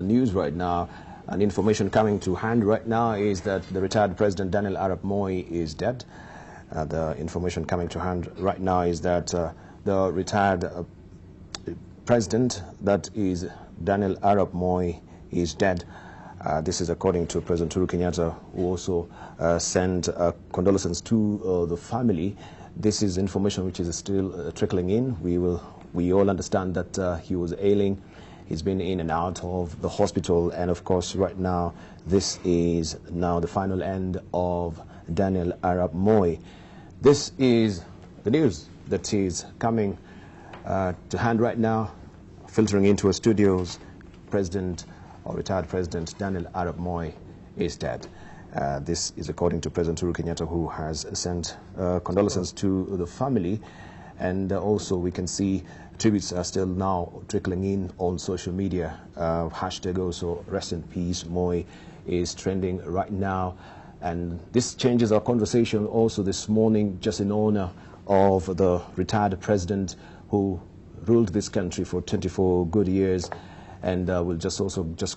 news right now, and information coming to hand right now is that the retired President Daniel Arap Moi is dead. The information coming to hand right now is that the retired president, that is Daniel Arap Moi, is dead. This is according to President Uhuru Kenyatta, who also sent condolences to the family. This is information which is still trickling in. We all understand that he was ailing. He's been in and out of the hospital, and of course right now this is now the final end of Daniel Arap Moi. This is the news that is coming to hand right now, filtering into our studios. President or retired President Daniel Arap Moi is dead. This is according to President Uhuru Kenyatta, who has sent condolences to the family, and also we can see tributes are still now trickling in on social media. Hashtag also rest in peace Moi is trending right now, and this changes our conversation also this morning, just in honor of the retired president who ruled this country for 24 good years. And we'll just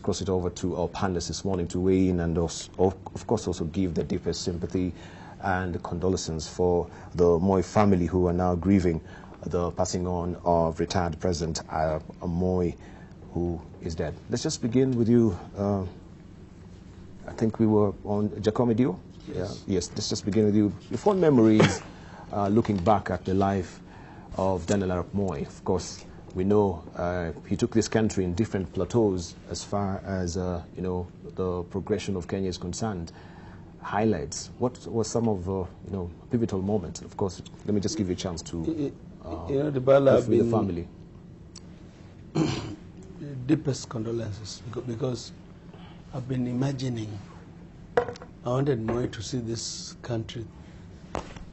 cross it over to our panelists this morning to weigh in and of course also give the deepest sympathy and condolences for the Moi family, who are now grieving the passing on of retired President Moi, who is dead. Let's just begin with you. I think we were on Jacome Dio. Yes. Yeah. Yes, let's just begin with you. Your fond memories looking back at the life of Daniel Arap Moi. Of course, we know he took this country in different plateaus as far as you know, the progression of Kenya is concerned. Highlights. What were some of you know, pivotal moments? Of course, let me just give you a chance to you know, Dibala, with the family. Deepest condolences, because I've been imagining, I wanted Moi to see this country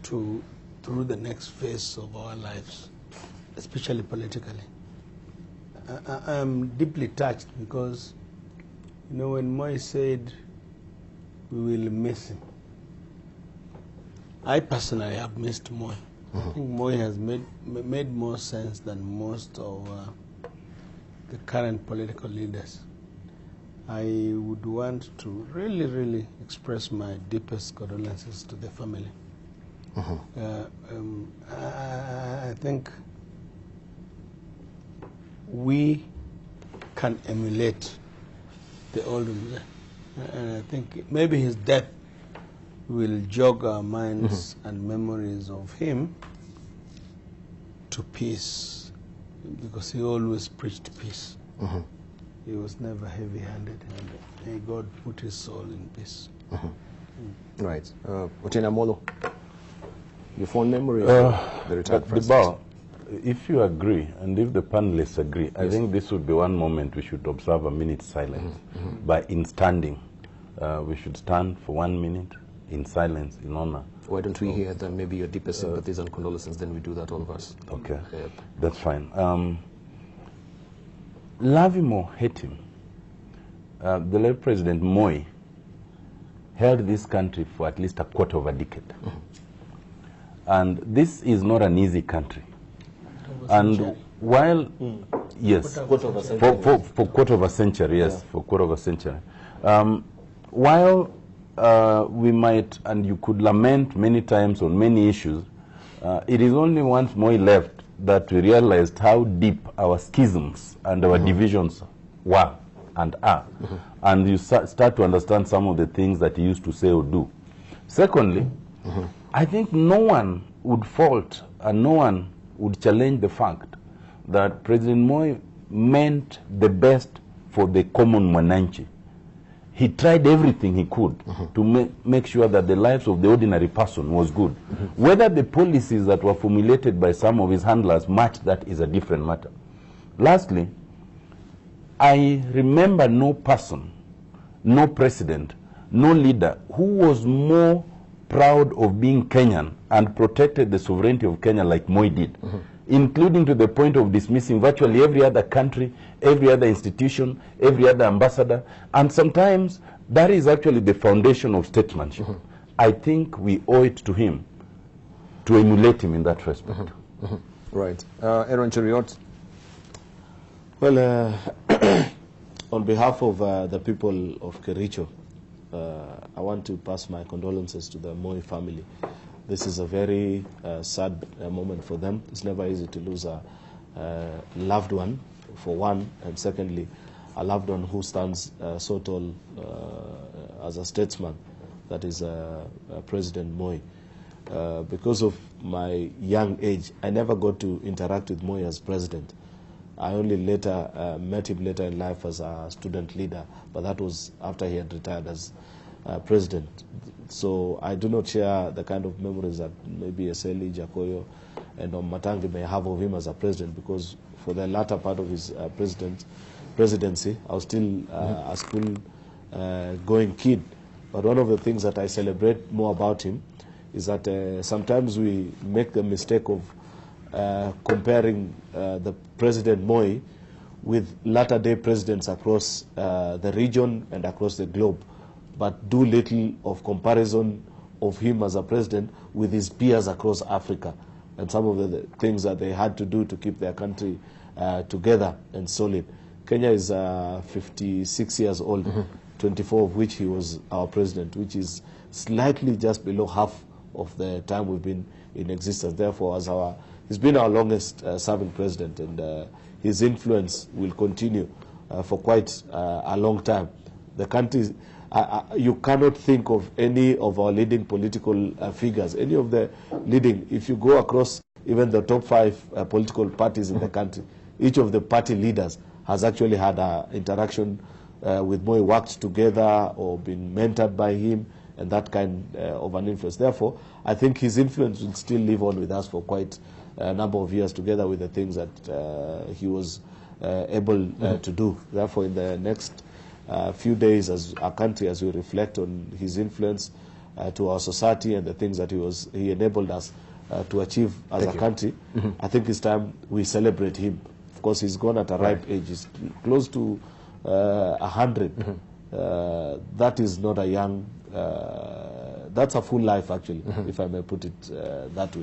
through the next phase of our lives, especially politically. I am deeply touched because, you know, when Moi said we will miss him, I personally have missed Moi. I think Moi has made more sense than most of the current political leaders. I would want to really express my deepest condolences to the family. I think we can emulate the old man, and I think maybe his death will jog our minds and memories of him to peace, because he always preached peace. He was never heavy-handed, and may God put his soul in peace. Right. Otieno Amolo, your fond memory of the retired president? If you agree, and if the panelists agree, I think this would be one moment we should observe a minute's silence. In standing, we should stand for 1 minute in silence, in honor. Why don't we hear then maybe your deepest sympathies and condolences, then we do that, all of us. Okay, that's fine. Love him or hate him, the late President Moi held this country for at least a quarter of a decade. And this is not an easy country. And while, yes, for quarter of a century, yes, for quarter of a century. While we might, and you could lament many times on many issues, it is only once Moi left that we realized how deep our schisms and our divisions were and are. And you start to understand some of the things that he used to say or do. Secondly, I think no one would fault and no one would challenge the fact that President Moi meant the best for the common Mwananchi. He tried everything he could to make sure that the lives of the ordinary person was good. Whether the policies that were formulated by some of his handlers matched that is a different matter. Lastly, I remember no person, no president, no leader who was more proud of being Kenyan and protected the sovereignty of Kenya like Moi did, including to the point of dismissing virtually every other country, every other institution, every other ambassador. And sometimes that is actually the foundation of statesmanship. I think we owe it to him to emulate him in that respect. Right. Aaron Cheriot. Well, On behalf of the people of Kericho, I want to pass my condolences to the Moi family. This is a very sad moment for them. It's never easy to lose a loved one, for one, and secondly, a loved one who stands so tall as a statesman, that is President Moi. Because of my young age, I never got to interact with Moi as president. I only later met him later in life as a student leader, but that was after he had retired as president. So I do not share the kind of memories that maybe Eseli, Jakoyo, and Matangi may have of him as a president, because for the latter part of his presidency, I was still a school-going kid. But one of the things that I celebrate more about him is that sometimes we make the mistake of comparing the President Moi with latter-day presidents across the region and across the globe, but do little of comparison of him as a president with his peers across Africa and some of the things that they had to do to keep their country together and solid. Kenya is 56 years old, 24 of which he was our president, which is slightly just below half of the time we've been in existence. Therefore, he's been our longest serving president, and his influence will continue for quite a long time. The country, you cannot think of any of our leading political figures, any of the leading, if you go across even the top 5 political parties in the country, each of the party leaders has actually had an interaction with Moi, worked together or been mentored by him, and that kind of an influence. Therefore, I think his influence will still live on with us for quite a number of years, together with the things that he was able to do. Therefore, in the next few days, as a country, as we reflect on his influence to our society and the things that he enabled us to achieve as a country, I think it's time we celebrate him. Of course, he's gone at a ripe age. He's close to 100. That is not a young, that's a full life, actually, if I may put it that way.